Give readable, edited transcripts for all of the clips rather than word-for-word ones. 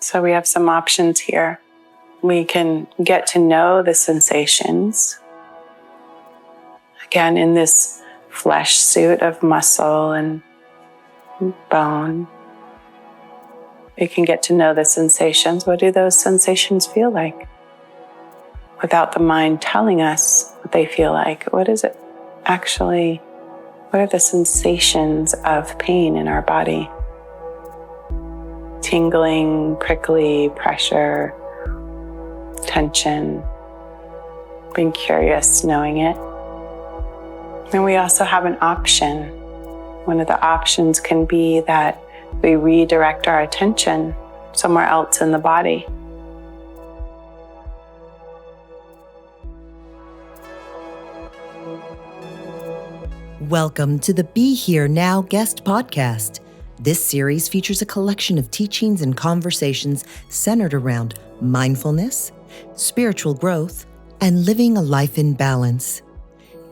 So we have some options here. We can get to know the sensations. Again, in this flesh suit of muscle and bone, we can get to know the sensations. What do those sensations feel like? Without the mind telling us what they feel like. What is it actually? What are the sensations of pain in our body? Tingling, prickly, pressure, tension, being curious, knowing it. And we also have an option. One of the options can be that we redirect our attention somewhere else in the body. Welcome to the Be Here Now guest podcast. This series features a collection of teachings and conversations centered around mindfulness, spiritual growth, and living a life in balance.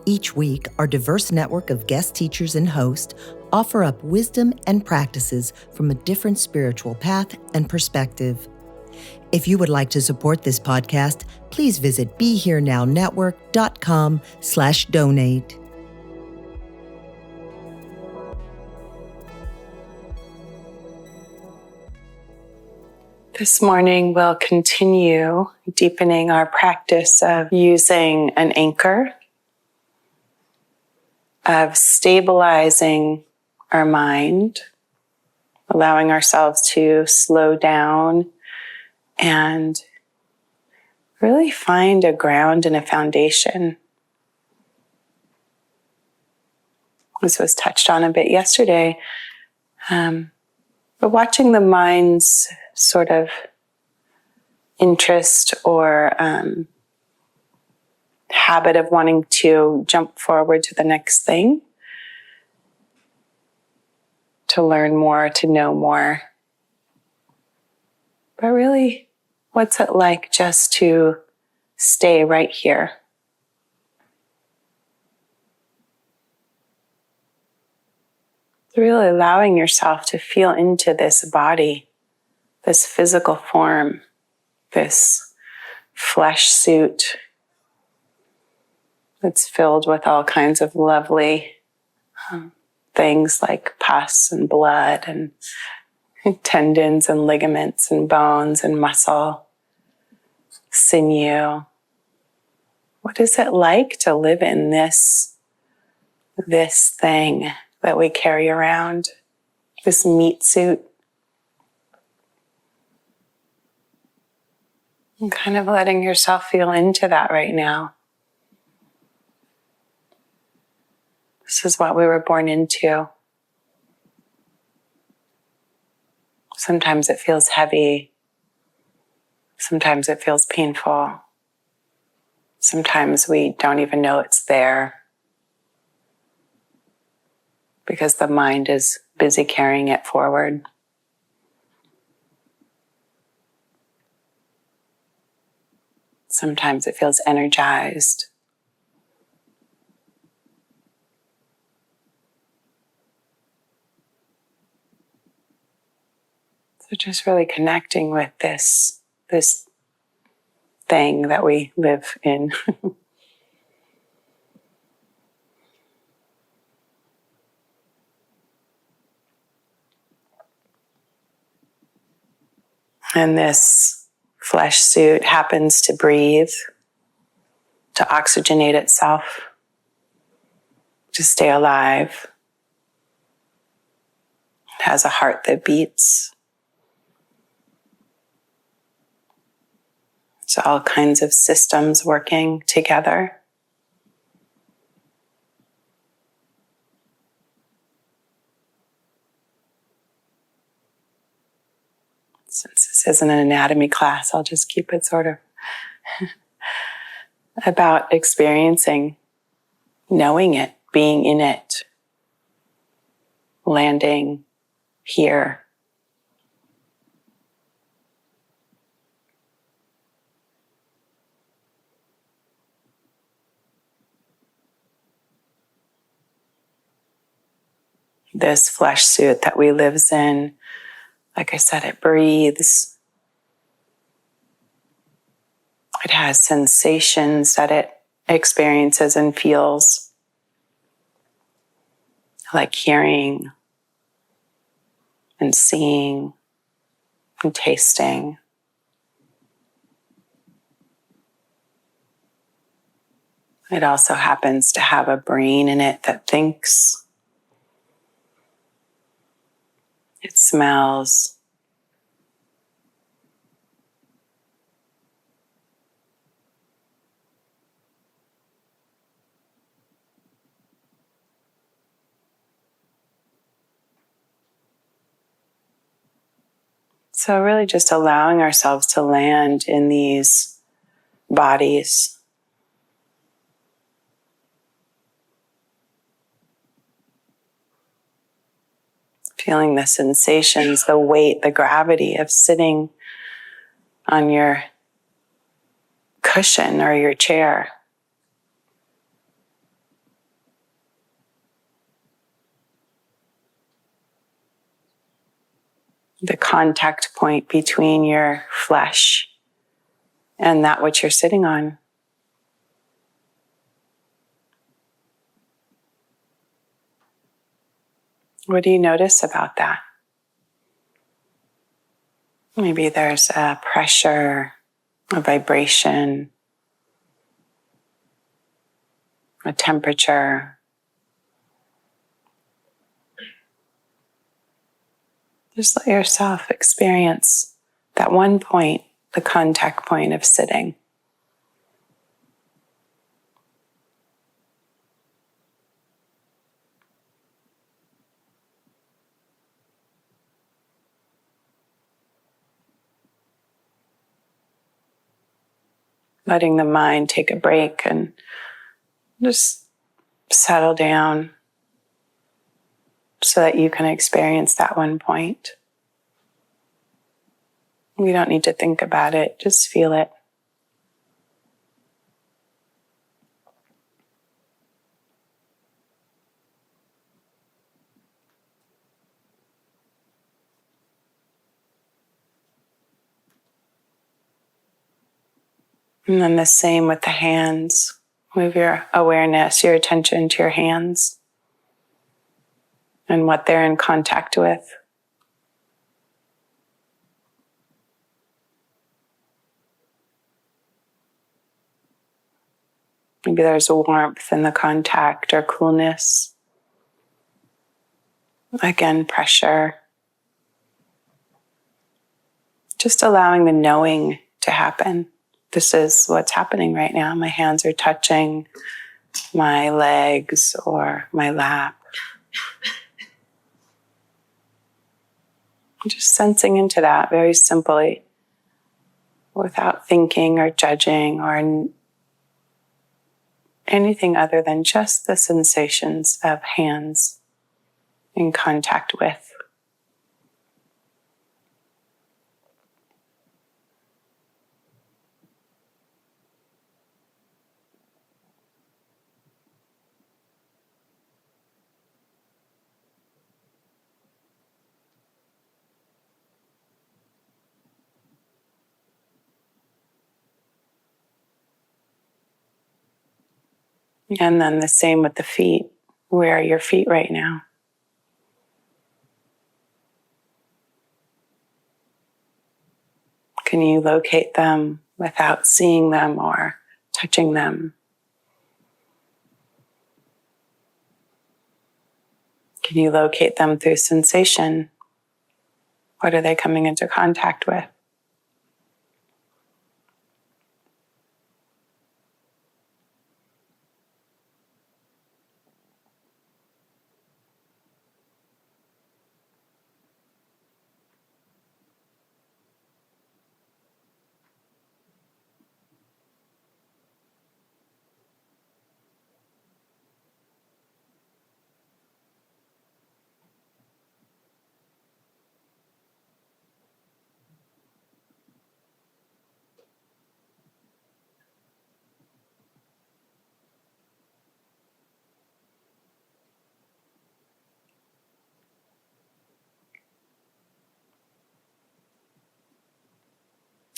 Each week, our diverse network of guest teachers and hosts offer up wisdom and practices from a different spiritual path and perspective. If you would like to support this podcast, please visit BeHereNowNetwork.com/donate. This morning, we'll continue deepening our practice of using an anchor, of stabilizing our mind, allowing ourselves to slow down and really find a ground and a foundation. This was touched on a bit yesterday, but watching the mind's sort of interest or habit of wanting to jump forward to the next thing, to learn more, to know more. But really, what's it like just to stay right here? Really allowing yourself to feel into this body, this physical form, this flesh suit that's filled with all kinds of lovely things like pus and blood and tendons and ligaments and bones and muscle, sinew. What is it like to live in this thing that we carry around, this meat suit? And kind of letting yourself feel into that right now. This is what we were born into. Sometimes it feels heavy. Sometimes it feels painful. Sometimes we don't even know it's there because the mind is busy carrying it forward. Sometimes it feels energized. So just really connecting with this thing that we live in. And this flesh suit happens to breathe, to oxygenate itself, to stay alive. It has a heart that beats. It's all kinds of systems working together. Since this isn't an anatomy class, I'll just keep it sort of about experiencing, knowing it, being in it, landing here. This flesh suit that we live in, like I said, it breathes, It has sensations that it experiences and feels, like hearing and seeing and tasting. It also happens to have a brain in it that thinks. It smells. So really just allowing ourselves to land in these bodies. Feeling the sensations, the weight, the gravity of sitting on your cushion or your chair. The contact point between your flesh and that which you're sitting on. What do you notice about that? Maybe there's a pressure, a vibration, a temperature. Just let yourself experience that one point, the contact point of sitting. Letting the mind take a break and just settle down so that you can experience that one point. You don't need to think about it, just feel it. And then the same with the hands. Move your awareness, your attention to your hands and what they're in contact with. Maybe there's a warmth in the contact or coolness. Again, pressure. Just allowing the knowing to happen. This is what's happening right now. My hands are touching my legs or my lap. Just sensing into that very simply, without thinking or judging or anything other than just the sensations of hands in contact with. And then the same with the feet. Where are your feet right now? Can you locate them without seeing them or touching them? Can you locate them through sensation? What are they coming into contact with?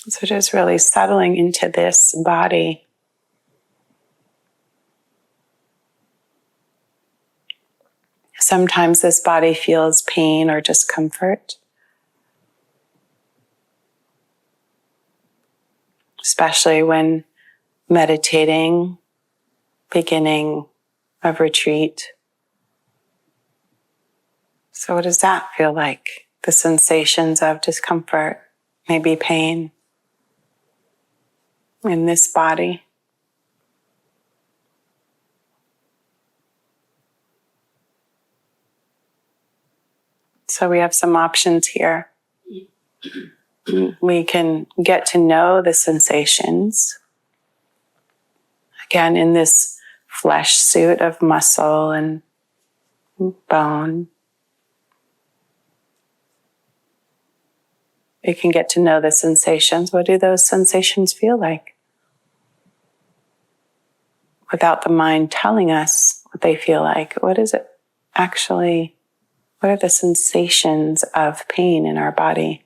So just really settling into this body. Sometimes this body feels pain or discomfort, especially when meditating, beginning of retreat. So what does that feel like? The sensations of discomfort, maybe pain in this body. So we have some options here. We can get to know the sensations. Again, in this flesh suit of muscle and bone. We can get to know the sensations. What do those sensations feel like? Without the mind telling us what they feel like. What is it actually? What are the sensations of pain in our body?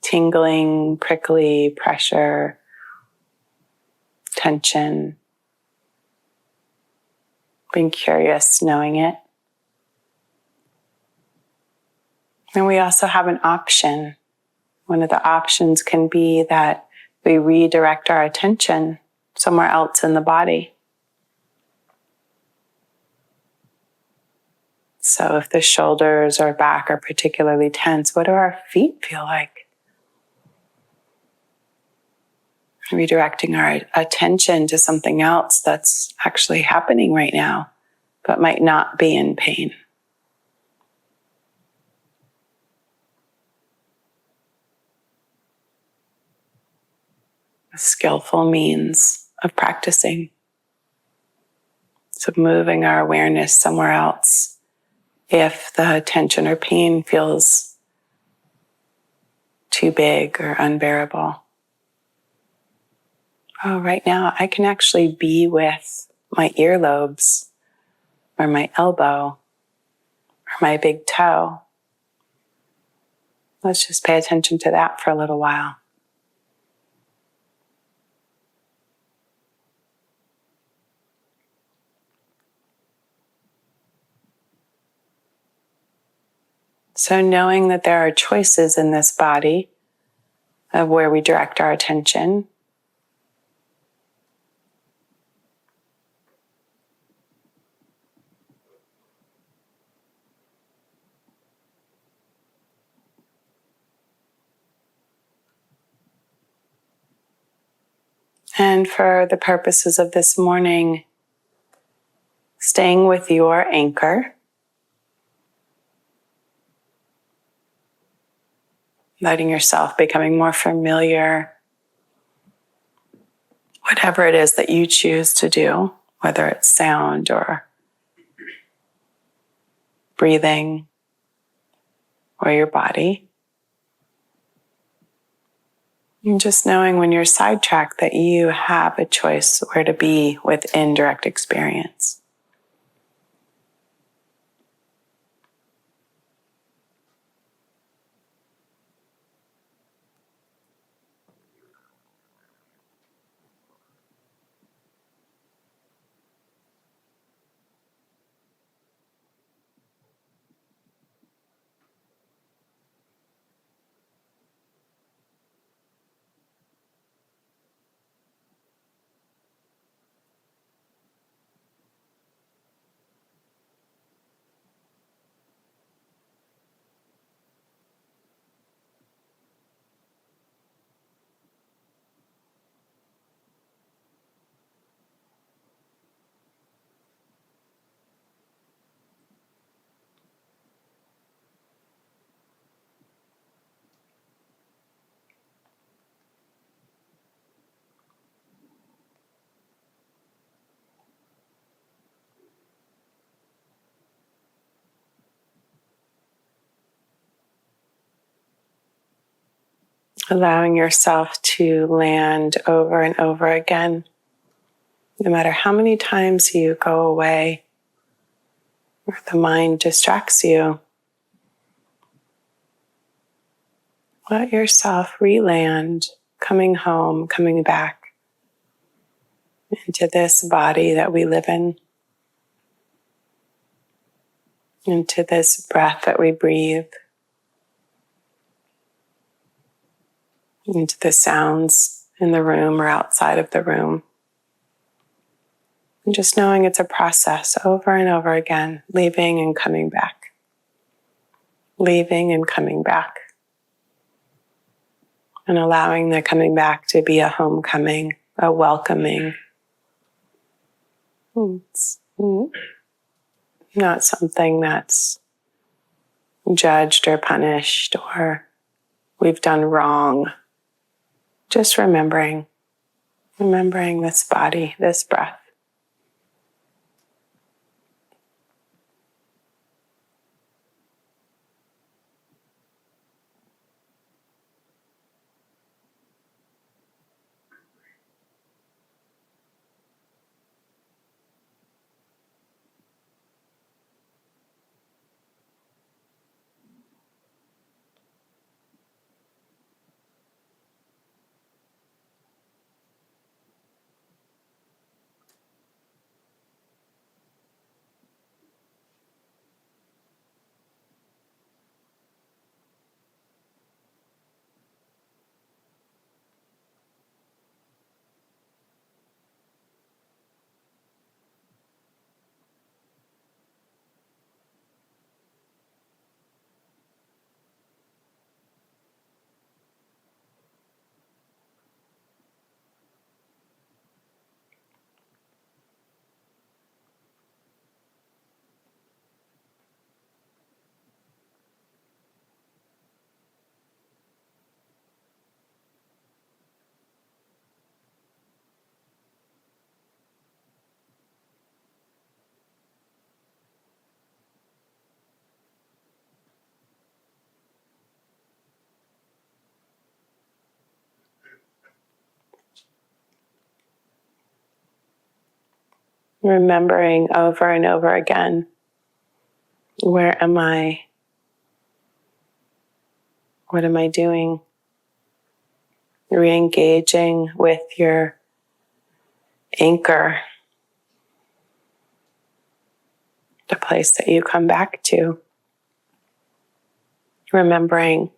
Tingling, prickly, pressure, tension. Being curious, knowing it. And we also have an option. One of the options can be that we redirect our attention somewhere else in the body. So if the shoulders or back are particularly tense, what do our feet feel like? Redirecting our attention to something else that's actually happening right now, but might not be in pain. A skillful means of practicing. So moving our awareness somewhere else if the tension or pain feels too big or unbearable. Oh, right now I can actually be with my earlobes or my elbow or my big toe. Let's just pay attention to that for a little while. So knowing that there are choices in this body of where we direct our attention. And for the purposes of this morning, staying with your anchor. Letting yourself becoming more familiar, whatever it is that you choose to do, whether it's sound or breathing or your body. And just knowing when you're sidetracked that you have a choice where to be within direct experience. Allowing yourself to land over and over again. No matter how many times you go away or the mind distracts you, Let yourself re-land, coming home, coming back into this body that we live in, into this breath that we breathe, into the sounds in the room or outside of the room. And just knowing it's a process over and over again, leaving and coming back, leaving and coming back. And allowing the coming back to be a homecoming, a welcoming. It's not something that's judged or punished or we've done wrong. Just remembering this body, this breath. Remembering over and over again, where am I? What am I doing? Re-engaging with your anchor, the place that you come back to. Remembering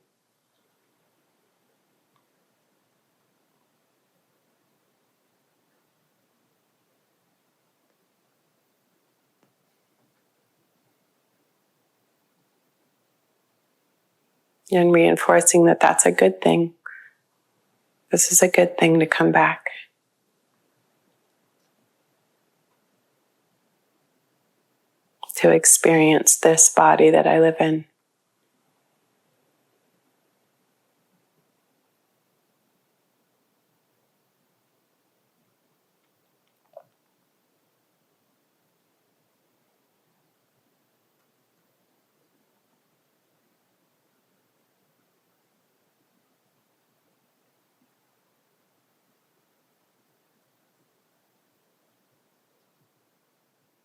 and reinforcing that that's a good thing. This is a good thing to come back. To experience this body that I live in.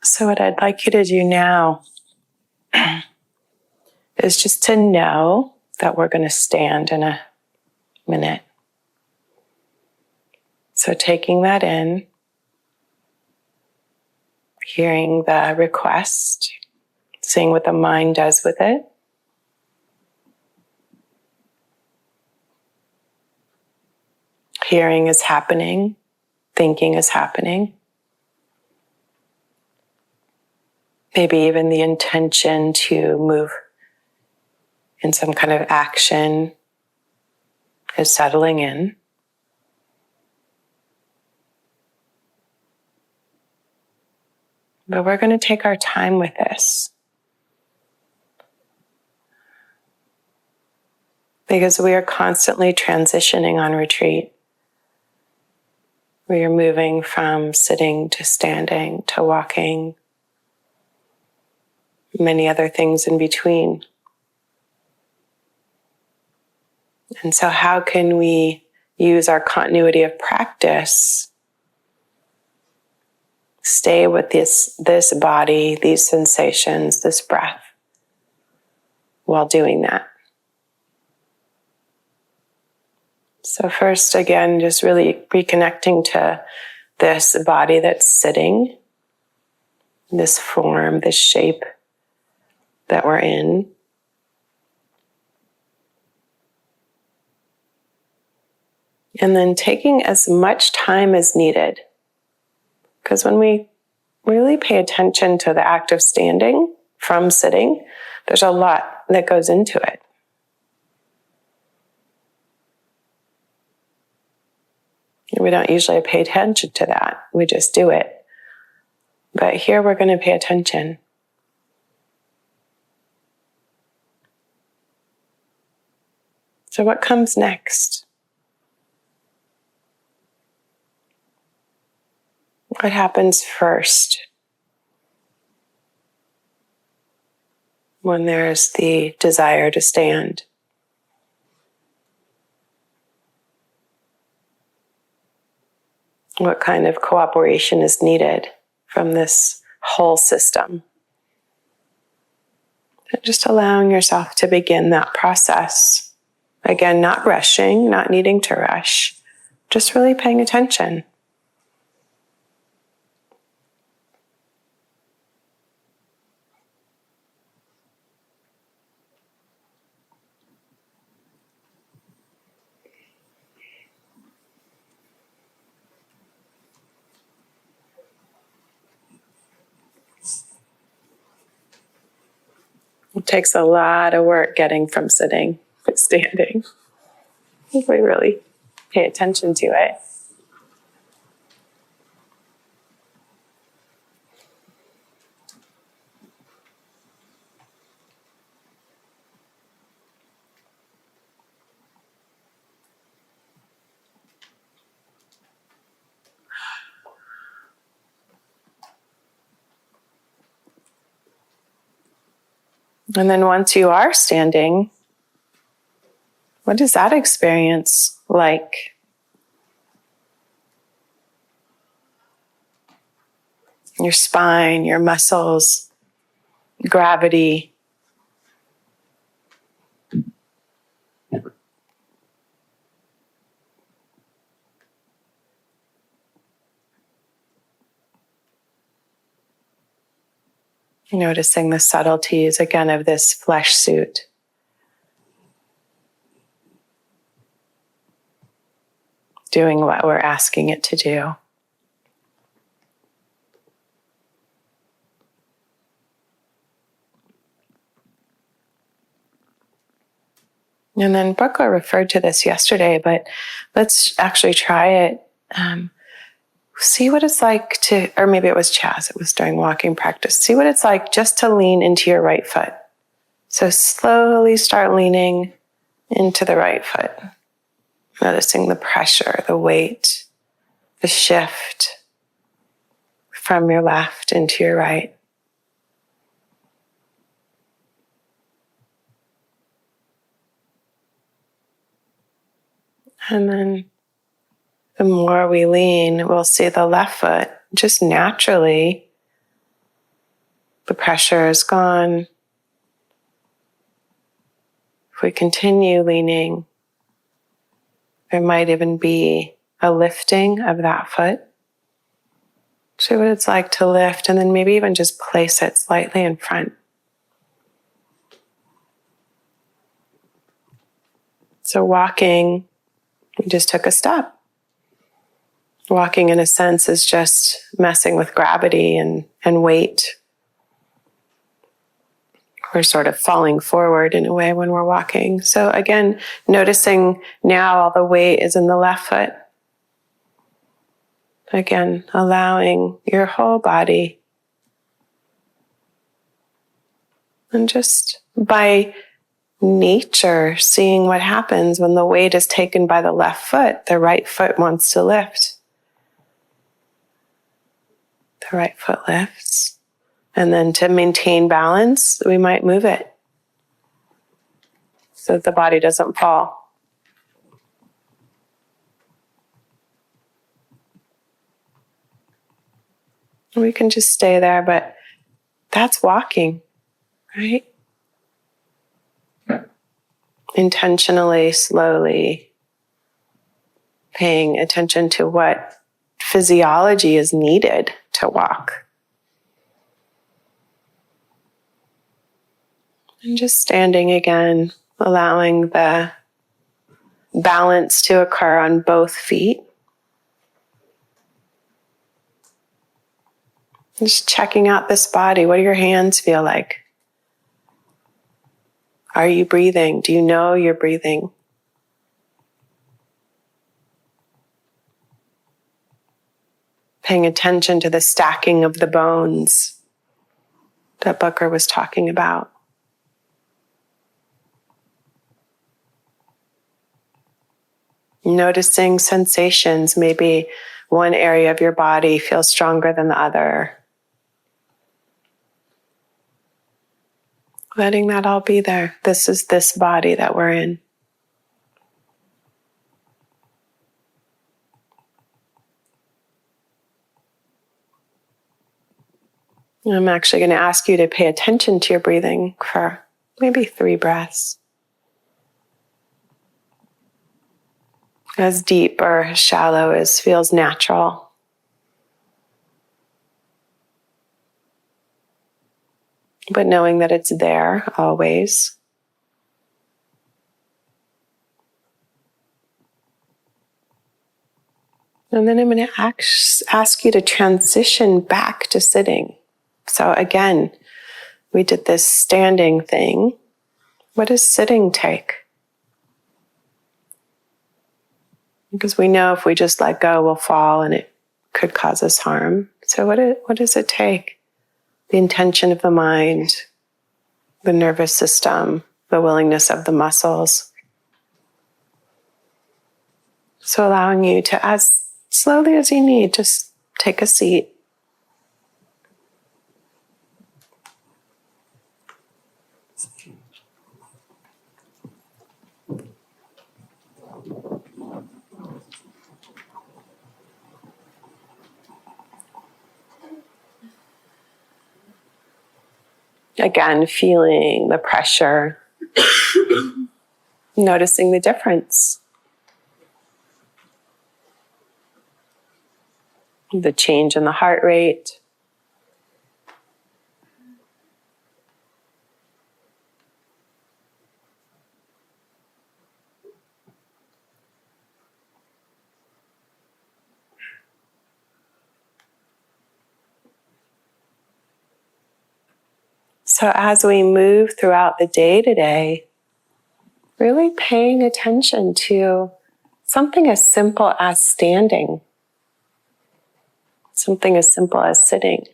So what I'd like you to do now is just to know that we're going to stand in a minute. So taking that in, hearing the request, seeing what the mind does with it. Hearing is happening, thinking is happening. Maybe even the intention to move in some kind of action is settling in. But we're going to take our time with this. Because we are constantly transitioning on retreat. We are moving from sitting to standing to walking, many other things in between. And so how can we use our continuity of practice, stay with this body, these sensations, this breath, while doing that? So first, again, just really reconnecting to this body that's sitting, this form, this shape that we're in. And then taking as much time as needed. Because when we really pay attention to the act of standing from sitting, there's a lot that goes into it. We don't usually pay attention to that. We just do it. But here we're going to pay attention. So what comes next? What happens first when there's the desire to stand? What kind of cooperation is needed from this whole system? Just allowing yourself to begin that process. Again, not rushing, not needing to rush, just really paying attention. It takes a lot of work getting from sitting to standing. If we really pay attention to it. And then once you are standing, what is that experience like? Your spine, your muscles, gravity. Noticing the subtleties again of this flesh suit. Doing what we're asking it to do. And then Brooke referred to this yesterday, but let's actually try it. See what it's like to, or maybe it was Chaz, it was during walking practice. See what it's like just to lean into your right foot. So slowly start leaning into the right foot. Noticing the pressure, the weight, the shift from your left into your right. And then the more we lean, we'll see the left foot just naturally, the pressure is gone. If we continue leaning, there might even be a lifting of that foot. See what it's like to lift and then maybe even just place it slightly in front. So walking, we just took a step. Walking in a sense is just messing with gravity and weight. We're sort of falling forward in a way when we're walking. So again, noticing now all the weight is in the left foot. Again, allowing your whole body. And just by nature, seeing what happens when the weight is taken by the left foot, the right foot wants to lift. The right foot lifts. And then to maintain balance, we might move it so that the body doesn't fall. We can just stay there, but that's walking, right? Intentionally, slowly, paying attention to what physiology is needed to walk. And just standing again, allowing the balance to occur on both feet. Just checking out this body. What do your hands feel like? Are you breathing? Do you know you're breathing? Paying attention to the stacking of the bones that Booker was talking about. Noticing sensations. Maybe one area of your body feels stronger than the other. Letting that all be there. This is this body that we're in. And I'm actually going to ask you to pay attention to your breathing for maybe 3 breaths. As deep or shallow as feels natural. But knowing that it's there always. And then I'm going to ask you to transition back to sitting. So again, we did this standing thing. What does sitting take? Because we know if we just let go, we'll fall and it could cause us harm. So what does it take? The intention of the mind, the nervous system, the willingness of the muscles. So allowing you to, as slowly as you need, just take a seat. Again, feeling the pressure, noticing the difference. The change in the heart rate. So as we move throughout the day today, really paying attention to something as simple as standing, something as simple as sitting,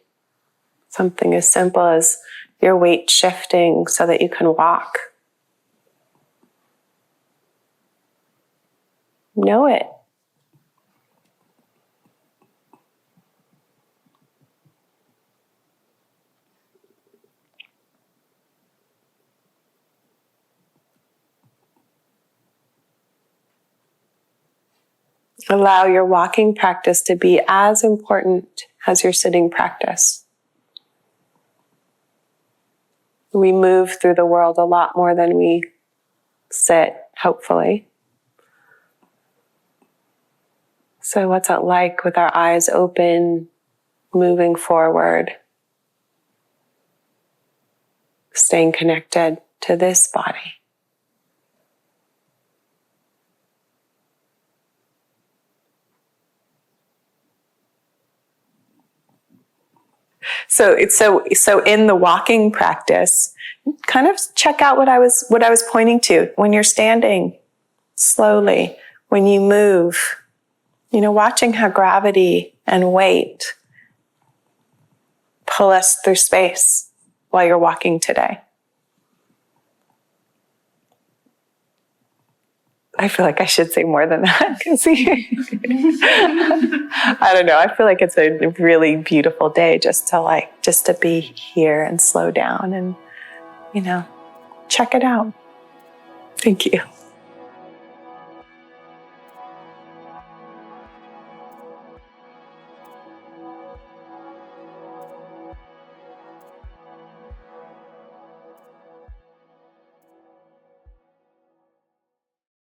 something as simple as your weight shifting so that you can walk. Know it. Allow your walking practice to be as important as your sitting practice. We move through the world a lot more than we sit, hopefully. So what's it like with our eyes open, moving forward, staying connected to this body? So in the walking practice, kind of check out what I was pointing to. When you're standing slowly, when you move, watching how gravity and weight pull us through space while you're walking today. I feel like I should say more than that because I don't know. I feel like it's a really beautiful day just to be here and slow down and, check it out. Thank you.